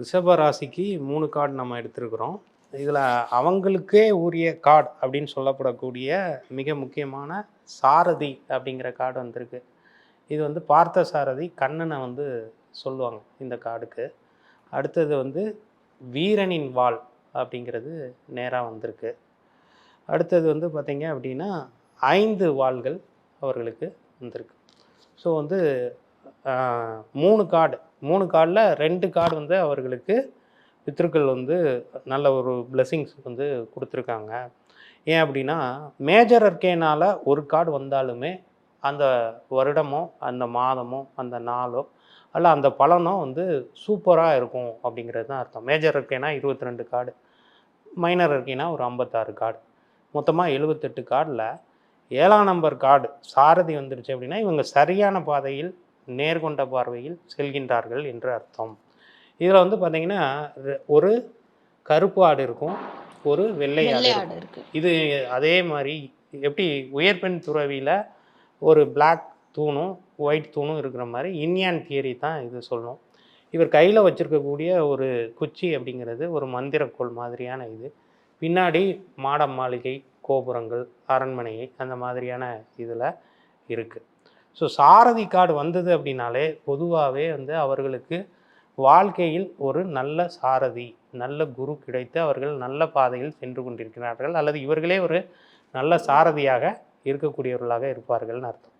ரிஷப ராசிக்கு 3 கார்டு நம்ம எடுத்திருக்கிறோம். இதில் அவங்களுக்கே உரிய கார்டு அப்படின்னு சொல்லப்படக்கூடிய மிக முக்கியமான சாரதி அப்படிங்கிற கார்டு வந்திருக்கு. இது வந்து பார்த்த சாரதி கண்ணனை வந்து சொல்லுவாங்க இந்த கார்டுக்கு. அடுத்தது வந்து வீரனின் வாள் அப்படிங்கிறது நேராக வந்திருக்கு. அடுத்தது வந்து பார்த்திங்க அப்படின்னா 5 வாள்கள் அவர்களுக்கு வந்திருக்கு. ஸோ வந்து 3 கார்டு 3 கார்டில் 2 கார்டு வந்து அவர்களுக்கு பித்ருக்கள் வந்து நல்ல ஒரு பிளெஸிங்ஸ் வந்து கொடுத்துருக்காங்க. ஏன் அப்படின்னா மேஜர் அர்கேனால் ஒரு கார்டு வந்தாலுமே அந்த வருடமோ அந்த மாதமோ அந்த நாளோ அல்ல அந்த பலனோ வந்து சூப்பராக இருக்கும் அப்படிங்கிறது தான் அர்த்தம். மேஜர் அர்கேனா 22 கார்டு, மைனர் அர்கேனா ஒரு 56 கார்டு, மொத்தமாக 78 கார்டில் 7ஆம் நம்பர் கார்டு சாரதி வந்துருச்சு அப்படின்னா இவங்க சரியான பாதையில் நேர்கொண்ட பார்வையில் செல்கின்றார்கள் என்று அர்த்தம். இதில் வந்து பார்த்திங்கன்னா ஒரு கருப்பு ஆடு இருக்கும், ஒரு வெள்ளை ஆடு இருக்கும். இது அதே மாதிரி எப்படி உயர்பெண் துறவியில் ஒரு பிளாக் தூணும் ஒயிட் தூணும் இருக்கிற மாதிரி இன்யான் தியரி தான் இது சொல்லணும். இவர் கையில் வச்சுருக்கக்கூடிய ஒரு குச்சி அப்படிங்கிறது ஒரு மந்திரக்கோள் மாதிரியான இது. பின்னாடி மாட மாளிகை, கோபுரங்கள், அரண்மனை அந்த மாதிரியான இதில் இருக்குது. ஸோ சாரதி கார்டு வந்தது அப்படின்னாலே பொதுவாகவே வந்து அவர்களுக்கு வாழ்க்கையில் ஒரு நல்ல சாரதி, நல்ல குரு கிடைத்து அவர்கள் நல்ல பாதையில் சென்று கொண்டிருக்கிறார்கள், அல்லது இவர்களே ஒரு நல்ல சாரதியாக இருக்கக்கூடியவர்களாக இருப்பார்கள்னு அர்த்தம்.